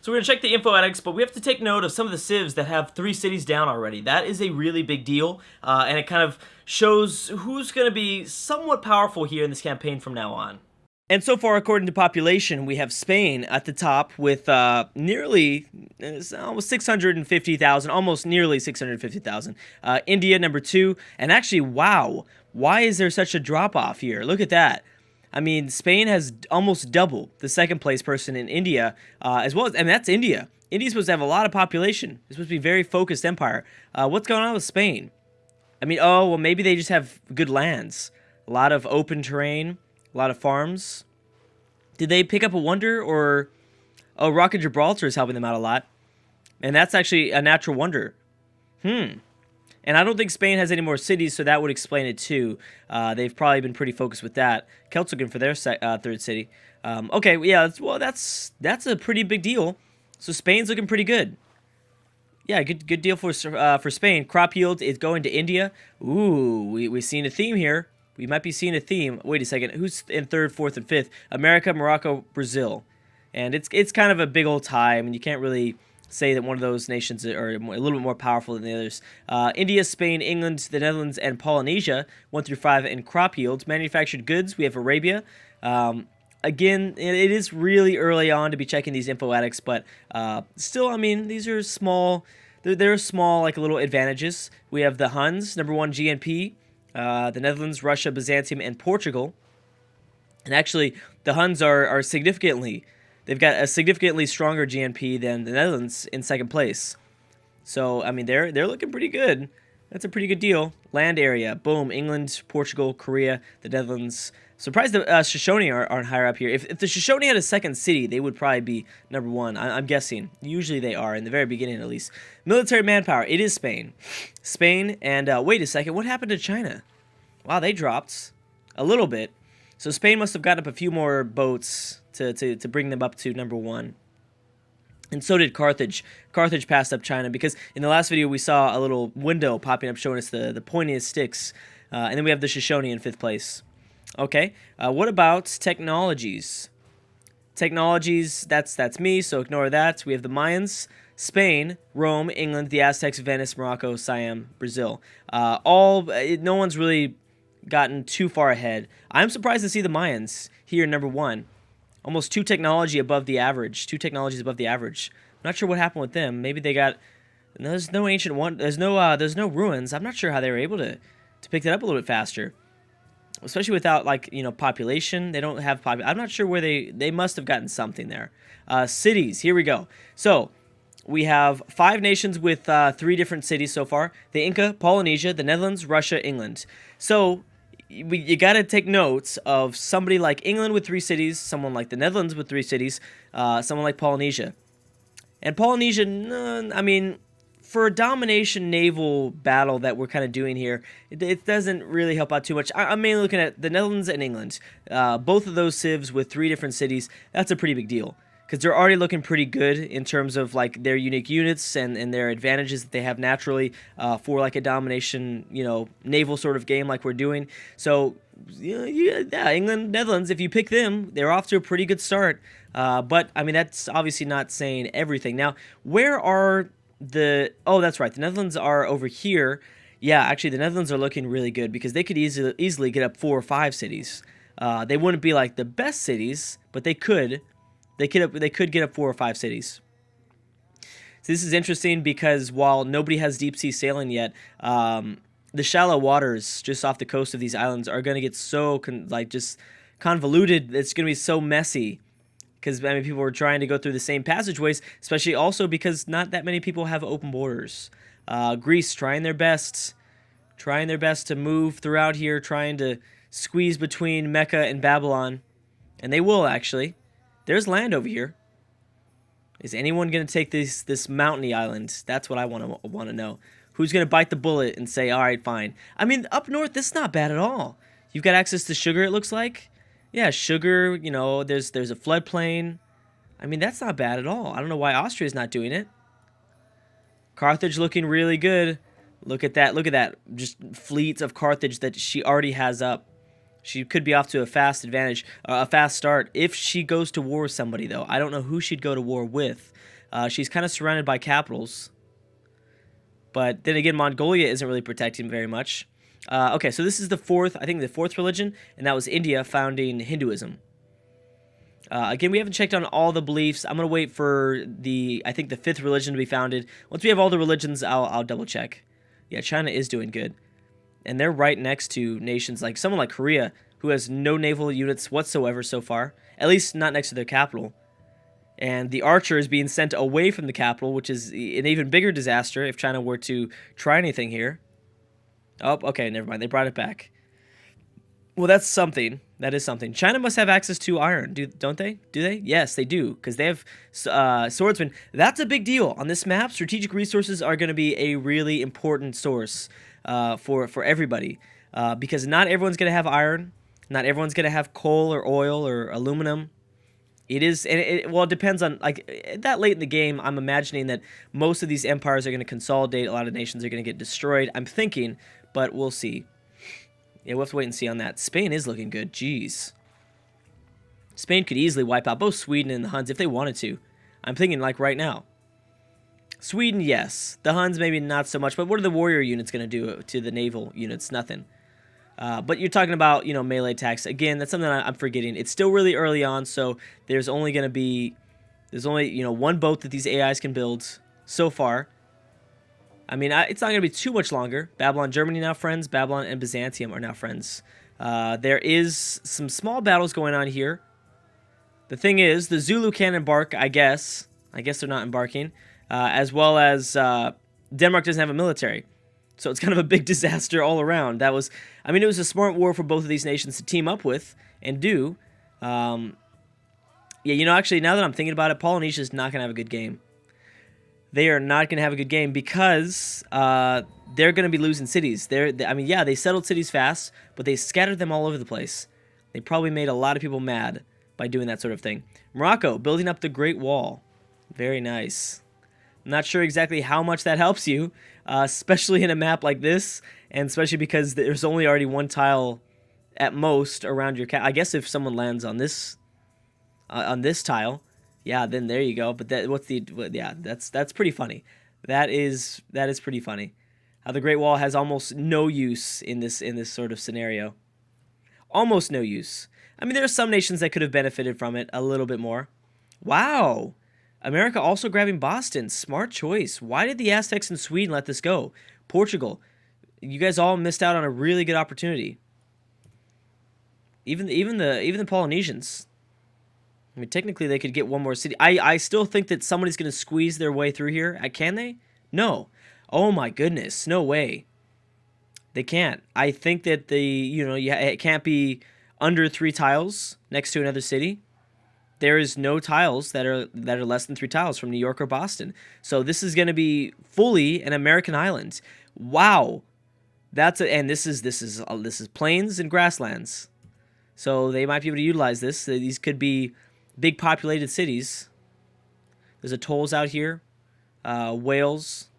So we're going to check the info addicts, but we have to take note of some of the civs that have 3 cities down already. That is a really big deal, and it kind of shows who's going to be somewhat powerful here in this campaign from now on. And so far, according to population, we have Spain at the top with nearly almost 650,000, almost nearly 650,000. India, number 2. And actually, wow, why is there such a drop-off here? Look at that. I mean, Spain has almost double the second place person in India, as well as, and that's India. India's supposed to have a lot of population. It's supposed to be a very focused empire. What's going on with Spain? I mean, oh, well, maybe they just have good lands. A lot of open terrain. A lot of farms. Did they pick up a wonder, or... Oh, Rock of Gibraltar is helping them out a lot. And that's actually a natural wonder. And I don't think Spain has any more cities, so that would explain it too. They've probably been pretty focused with that. Celts looking for their third city. Okay, yeah, well, that's a pretty big deal. So Spain's looking pretty good. Yeah, good deal for Spain. Crop yield is going to India. Ooh, we've seen a theme here. We might be seeing a theme. Wait a second. Who's in 3rd, 4th, and 5th? America, Morocco, Brazil. And it's kind of a big old tie. I mean, you can't really say that one of those nations are a little bit more powerful than the others. India, Spain, England, the Netherlands, and Polynesia, 1 through 5 in crop yields. Manufactured goods, we have Arabia. Again, it is really early on to be checking these info addicts, but still, I mean, these are small. They're small, like, little advantages. We have the Huns, number 1 GNP. The Netherlands, Russia, Byzantium, and Portugal. And actually, the Huns are significantly... They've got a significantly stronger GNP than the Netherlands in 2nd place. So, I mean, they're looking pretty good. That's a pretty good deal. Land area, boom, England, Portugal, Korea, the Netherlands. Surprised the Shoshone aren't higher up here. If the Shoshone had a second city, they would probably be number 1. I'm guessing. Usually they are, in the very beginning at least. Military manpower, it is Spain. Spain, and wait a second, what happened to China? Wow, they dropped a little bit. So Spain must have gotten up a few more boats to bring them up to number 1. And so did Carthage. Carthage passed up China because in the last video we saw a little window popping up showing us the pointiest sticks. And then we have the Shoshone in 5th place. Okay, what about technologies? Technologies, that's me, so ignore that. We have the Mayans, Spain, Rome, England, the Aztecs, Venice, Morocco, Siam, Brazil. No one's really gotten too far ahead. I'm surprised to see the Mayans here number 1. Almost 2 technology above the average. 2 technologies above the average. I'm not sure what happened with them. Maybe they got... There's no ancient one. There's no ruins. I'm not sure how they were able to pick that up a little bit faster. Especially without, like, you know, population. They don't have population. I'm not sure where they must have gotten something there. Cities. Here we go. So, we have 5 nations with 3 different cities so far. The Inca, Polynesia, the Netherlands, Russia, England. So, you got to take notes of somebody like England with 3 cities, someone like the Netherlands with 3 cities, someone like Polynesia. And Polynesia, I mean, for a domination naval battle that we're kind of doing here, it doesn't really help out too much. I'm mainly looking at the Netherlands and England. Both of those civs with 3 different cities, that's a pretty big deal. Because they're already looking pretty good in terms of like their unique units and their advantages that they have naturally for like a domination, you know, naval sort of game like we're doing. So, yeah, England, Netherlands, if you pick them, they're off to a pretty good start. But, I mean, that's obviously not saying everything. Now, where are the... Oh, that's right. The Netherlands are over here. Yeah, actually, the Netherlands are looking really good because they could easily get up 4 or 5 cities. They wouldn't be like the best cities, but they could. They could get up 4 or 5 cities. So this is interesting because while nobody has deep sea sailing yet, the shallow waters just off the coast of these islands are going to get so just convoluted. It's going to be so messy because I mean people are trying to go through the same passageways, especially also because not that many people have open borders. Greece trying their best to move throughout here, trying to squeeze between Mecca and Babylon, and they will actually. There's land over here. Is anyone going to take this mountainy island? That's what I want to know. Who's going to bite the bullet and say, all right, fine. I mean, up north, this is not bad at all. You've got access to sugar, it looks like. Yeah, sugar, you know, there's a floodplain. I mean, that's not bad at all. I don't know why Austria's not doing it. Carthage looking really good. Look at that. Just fleets of Carthage that she already has up. She could be off to a fast start if she goes to war with somebody, though. I don't know who she'd go to war with. She's kind of surrounded by capitals. But then again, Mongolia isn't really protecting very much. Okay, so this is the fourth religion, and that was India founding Hinduism. Again, we haven't checked on all the beliefs. I'm going to wait for I think the fifth religion to be founded. Once we have all the religions, I'll double check. Yeah, China is doing good. And they're right next to nations like someone like Korea, who has no naval units whatsoever so far. At least not next to their capital. And the Archer is being sent away from the capital, which is an even bigger disaster if China were to try anything here. Oh, okay, never mind. They brought it back. Well, that's something. That is something. China must have access to iron, don't they? Do they? Yes, they do, because they have swordsmen. That's a big deal. On this map, strategic resources are going to be a really important source for everybody, because not everyone's going to have iron. Not everyone's going to have coal or oil or aluminum. It is, and well, it depends on, like, that late in the game, I'm imagining that most of these empires are going to consolidate. A lot of nations are going to get destroyed, I'm thinking, but we'll see. Yeah, we'll have to wait and see on that. Spain is looking good. Jeez. Spain could easily wipe out both Sweden and the Huns if they wanted to. I'm thinking, like, right now. Sweden, yes. The Huns, maybe not so much, but what are the warrior units going to do to the naval units? Nothing. But you're talking about, melee attacks. Again, that's something I'm forgetting. It's still really early on, so there's only, one boat that these AIs can build so far. I mean, it's not going to be too much longer. Babylon, Germany now friends. Babylon and Byzantium are now friends. There is some small battles going on here. The thing is, the Zulu can embark, I guess. I guess they're not embarking. As well as Denmark doesn't have a military. So it's kind of a big disaster all around. It was a smart war for both of these nations to team up with and do. Actually, now that I'm thinking about it, Polynesia is not going to have a good game. They are not going to have a good game because they're going to be losing cities. They settled cities fast, but they scattered them all over the place. They probably made a lot of people mad by doing that sort of thing. Morocco, building up the Great Wall. Very nice. I'm not sure exactly how much that helps you, especially in a map like this, and especially because there's only already one tile at most around your I guess if someone lands on this tile, yeah, then there you go. But that's pretty funny. That is pretty funny. How the Great Wall has almost no use in this sort of scenario. Almost no use. I mean, there are some nations that could have benefited from it a little bit more. Wow. America also grabbing Boston. Smart choice. Why did the Aztecs and Sweden let this go? Portugal. You guys all missed out on a really good opportunity. Even the Polynesians. I mean, technically they could get one more city. I still think that somebody's going to squeeze their way through here. Can they? No. Oh my goodness. No way. They can't. I think that it can't be under 3 tiles next to another city. There is no tiles that are less than 3 tiles from New York or Boston. So this is going to be fully an American island. Wow, and this is plains and grasslands. So they might be able to utilize this. These could be big populated cities. There's atolls out here, whales,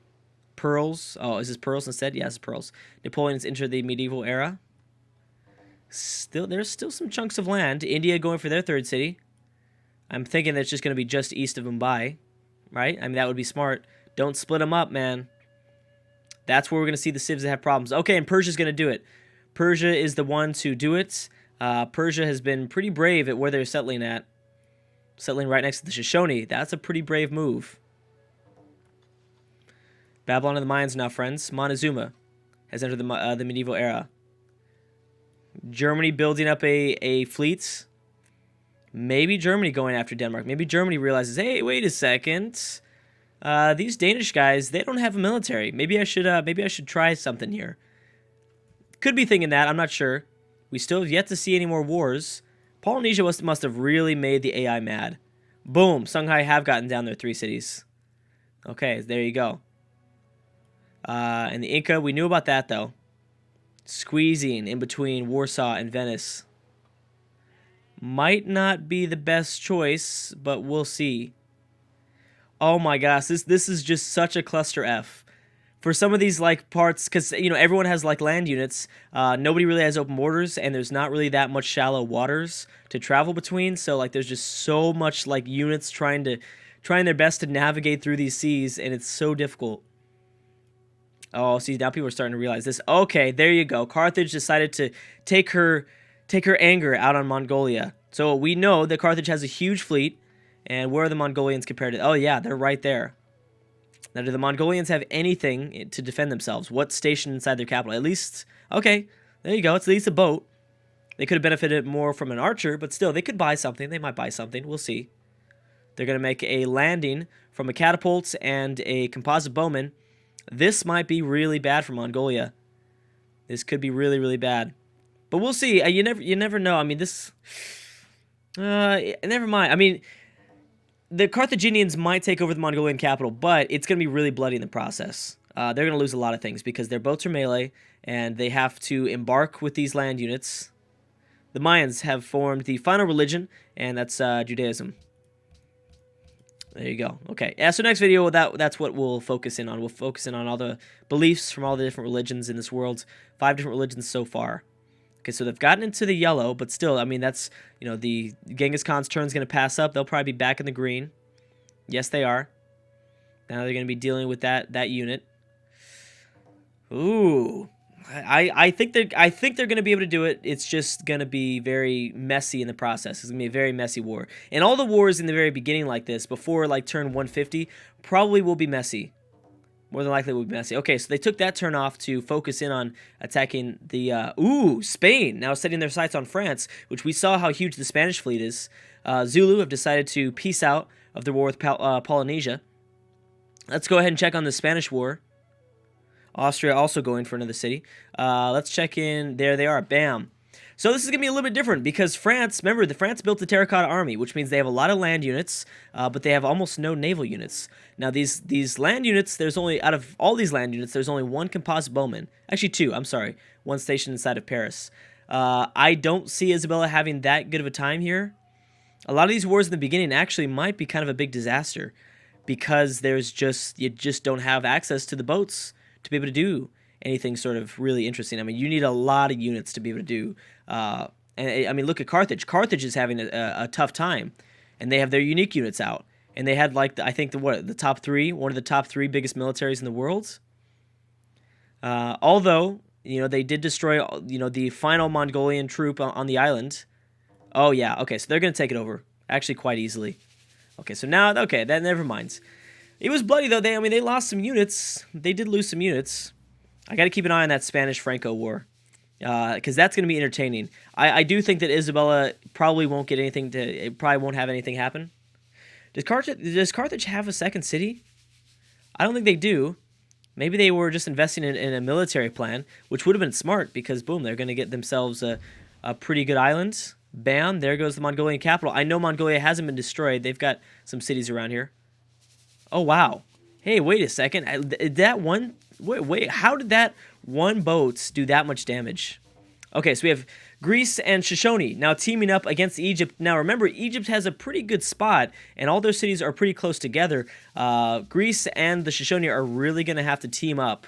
pearls. Oh, is this pearls instead? Yeah, it's pearls. Napoleon's entered the medieval era. There's still some chunks of land. India going for their 3rd city. I'm thinking that it's just going to be just east of Mumbai, right? I mean, that would be smart. Don't split them up, man. That's where we're going to see the civs that have problems. Okay, and Persia's going to do it. Persia is the one to do it. Persia has been pretty brave at where they're settling at. Settling right next to the Shoshone. That's a pretty brave move. Babylon and the Mayans now friends. Montezuma has entered the medieval era. Germany building up a fleet. Maybe Germany going after Denmark. Maybe Germany realizes, hey, wait a second. These Danish guys, they don't have a military. Maybe I should try something here. Could be thinking that. I'm not sure. We still have yet to see any more wars. Polynesia must have really made the AI mad. Boom. Songhai have gotten down their 3 cities. Okay, there you go. And the Inca, we knew about that, though. Squeezing in between Warsaw and Venice. Might not be the best choice, but we'll see. Oh my gosh, this is just such a cluster F. For some of these parts, because everyone has land units, nobody really has open borders, and there's not really that much shallow waters to travel between. So there's just so much units trying trying their best to navigate through these seas, and it's so difficult. Oh, see, now people are starting to realize this. Okay, there you go. Carthage decided to take her anger out on Mongolia. So we know that Carthage has a huge fleet, and where are the Mongolians compared to? Oh yeah, they're right there. Now, do the Mongolians have anything to defend themselves? What's stationed inside their capital? At least, okay, there you go. It's at least a boat. They could have benefited more from an archer, but still, they could buy something. They might buy something. We'll see. They're going to make a landing from a catapult and a composite bowman. This might be really bad for Mongolia. This could be really, really bad. But we'll see. You never know. I mean, this... never mind. I mean, the Carthaginians might take over the Mongolian capital, but it's going to be really bloody in the process. They're going to lose a lot of things because their boats are melee, and they have to embark with these land units. The Mayans have formed the final religion, and that's Judaism. There you go. Okay. Yeah, so next video, that's what we'll focus in on. We'll focus in on all the beliefs from all the different religions in this world. 5 different religions so far. Okay, so they've gotten into the yellow, but still, I mean, that's, you know, the Genghis Khan's turn is going to pass up. They'll probably be back in the green. Yes, they are. Now they're going to be dealing with that unit. Ooh. I think they're going to be able to do it. It's just going to be very messy in the process. It's going to be a very messy war. And all the wars in the very beginning like this, before like turn 150, probably will be messy. More than likely will be messy. Okay, so they took that turn off to focus in on attacking the... Spain now setting their sights on France, which we saw how huge the Spanish fleet is. Zulu have decided to peace out of the war with Polynesia. Let's go ahead and check on the Spanish war. Austria also going for another city. Let's check in. There they are. Bam. So this is going to be a little bit different because France, remember, France built the Terracotta Army, which means they have a lot of land units, but they have almost no naval units. Now, these land units, there's only, out of all these land units, there's only one composite bowman. Actually, two, I'm sorry. One stationed inside of Paris. I don't see Isabella having that good of a time here. A lot of these wars in the beginning actually might be kind of a big disaster because you just don't have access to the boats to be able to do anything sort of really interesting. I mean, you need a lot of units to be able to do. And I mean, look at Carthage. Carthage is having a tough time, and they have their unique units out. And they had like I think the top 3, one of the top 3 biggest militaries in the world. Although they did destroy the final Mongolian troop on the island. Oh yeah, okay, so they're gonna take it over actually quite easily. Okay, so now that never mind. It was bloody though. They lost some units. They did lose some units. I got to keep an eye on that Spanish-Franco war because that's going to be entertaining. I do think that Isabella probably won't get anything it probably won't have anything happen. Does Carthage have a second city? I don't think they do. Maybe they were just investing in a military plan, which would have been smart because, boom, they're going to get themselves a pretty good island. Bam, there goes the Mongolian capital. I know Mongolia hasn't been destroyed. They've got some cities around here. Oh, wow. Hey, wait a second. Wait, how did that one boat do that much damage? Okay, so we have Greece and Shoshone now teaming up against Egypt. Now, remember, Egypt has a pretty good spot, and all their cities are pretty close together. Greece and the Shoshone are really going to have to team up.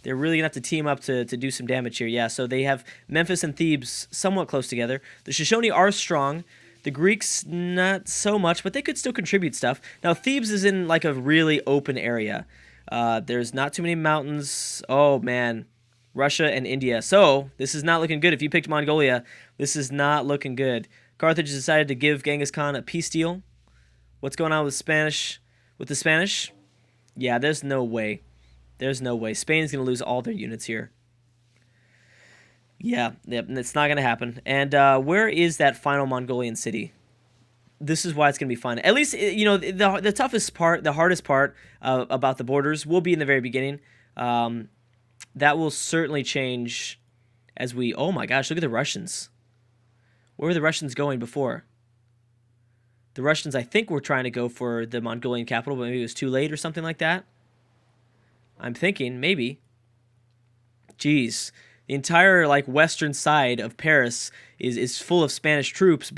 They're really going to have to team up to do some damage here. Yeah, so they have Memphis and Thebes somewhat close together. The Shoshone are strong. The Greeks, not so much, but they could still contribute stuff. Now, Thebes is in, like, a really open area. There's not too many mountains. Oh, man. Russia and India. So, this is not looking good. If you picked Mongolia, this is not looking good. Carthage decided to give Genghis Khan a peace deal. What's going on with the Spanish? Yeah, there's no way. There's no way. Spain's going to lose all their units here. Yeah, it's not going to happen. And where is that final Mongolian city? This is why it's going to be fun. At least, the toughest part, the hardest part about the borders will be in the very beginning. That will certainly change as we... Oh my gosh, look at the Russians. Where were the Russians going before? The Russians, I think, were trying to go for the Mongolian capital, but maybe it was too late or something like that. I'm thinking, maybe. Jeez. The entire western side of Paris is full of Spanish troops,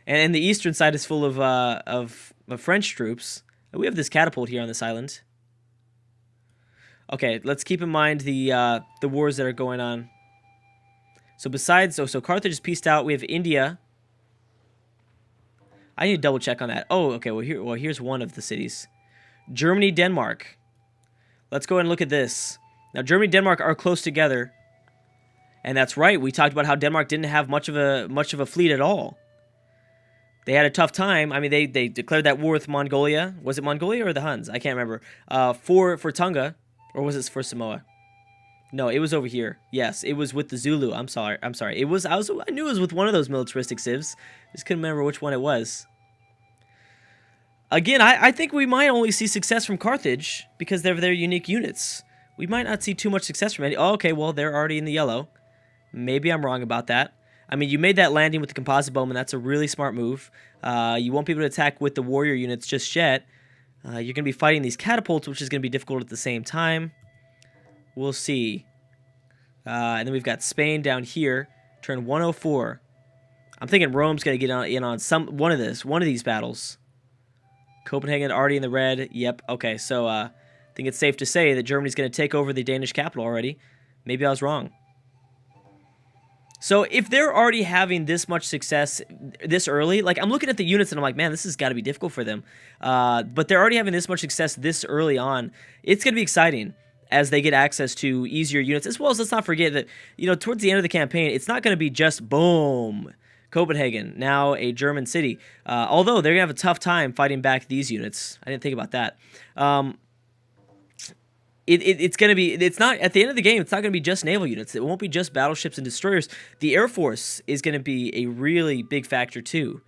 and the eastern side is full of French troops. We have this catapult here on this island. Okay, let's keep in mind the wars that are going on. So Carthage is pieced out. We have India. I need to double check on that. Oh, okay. Well, here's one of the cities. Germany, Denmark. Let's go and look at this. Now, Germany and Denmark are close together. And that's right. We talked about how Denmark didn't have much of a fleet at all. They had a tough time. I mean, they declared that war with Mongolia. Was it Mongolia or the Huns? I can't remember. For Tonga, or was it for Samoa? No, it was over here. Yes, it was with the Zulu. I'm sorry. It was. I knew it was with one of those militaristic civs. Just couldn't remember which one it was. Again, I think we might only see success from Carthage because they're their unique units. We might not see too much success from any. Oh, okay, well, they're already in the yellow. Maybe I'm wrong about that. I mean, you made that landing with the composite bowman. That's a really smart move. You won't be able to attack with the warrior units just yet. You're going to be fighting these catapults, which is going to be difficult at the same time. We'll see. And then we've got Spain down here. Turn 104. I'm thinking Rome's going to get in on one of these battles. Copenhagen already in the red. Yep. Okay, so I think it's safe to say that Germany's going to take over the Danish capital already. Maybe I was wrong. So if they're already having this much success this early, like I'm looking at the units and I'm like, man, this has got to be difficult for them. But they're already having this much success this early on. It's going to be exciting as they get access to easier units, as well as let's not forget that, towards the end of the campaign, it's not going to be just boom, Copenhagen, now a German city. Although they're going to have a tough time fighting back these units. I didn't think about that. It's going to be, it's not, at the end of the game, it's not going to be just naval units. It won't be just battleships and destroyers. The Air Force is going to be a really big factor too.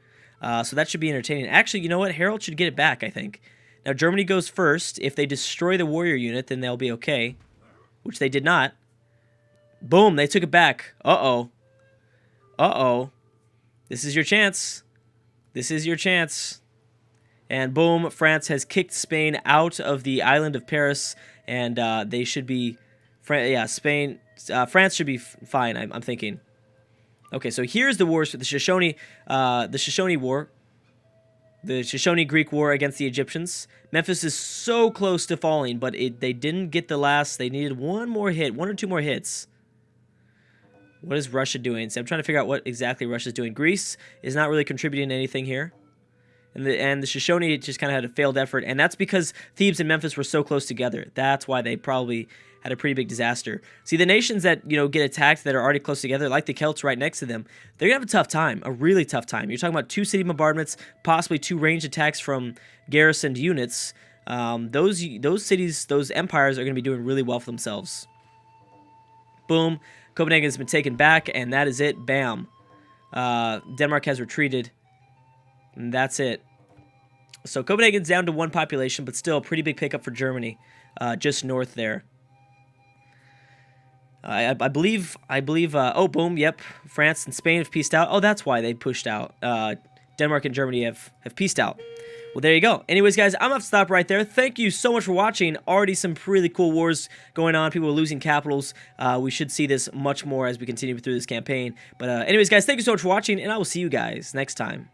So that should be entertaining. Actually, you know what? Harold should get it back, I think. Now, Germany goes first. If they destroy the warrior unit, then they'll be okay, which they did not. Boom, they took it back. Uh-oh. Uh-oh. This is your chance. This is your chance. And boom, France has kicked Spain out of the island of Paris. And they should be, France should be fine. I'm thinking. Okay, so here's the wars for the Shoshone War, the Shoshone Greek War against the Egyptians. Memphis is so close to falling, but they didn't get the last. They needed one or two more hits. What is Russia doing? So I'm trying to figure out what exactly Russia's doing. Greece is not really contributing anything here. And the Shoshone just kind of had a failed effort, and that's because Thebes and Memphis were so close together. That's why they probably had a pretty big disaster. See, the nations that get attacked that are already close together, like the Celts right next to them, they're gonna have a tough time, a really tough time. You're talking about 2 city bombardments, possibly 2 ranged attacks from garrisoned units. Those cities, those empires are gonna be doing really well for themselves. Boom, Copenhagen has been taken back, and that is it. Bam. Denmark has retreated. And that's it. So Copenhagen's down to 1 population, but still a pretty big pickup for Germany, just north there. I believe. Oh, boom. Yep. France and Spain have peaced out. Oh, that's why they pushed out. Denmark and Germany have peaced out. Well, there you go. Anyways, guys, I'm going to have to stop right there. Thank you so much for watching. Already some really cool wars going on. People are losing capitals. We should see this much more as we continue through this campaign. But anyways, guys, thank you so much for watching, and I will see you guys next time.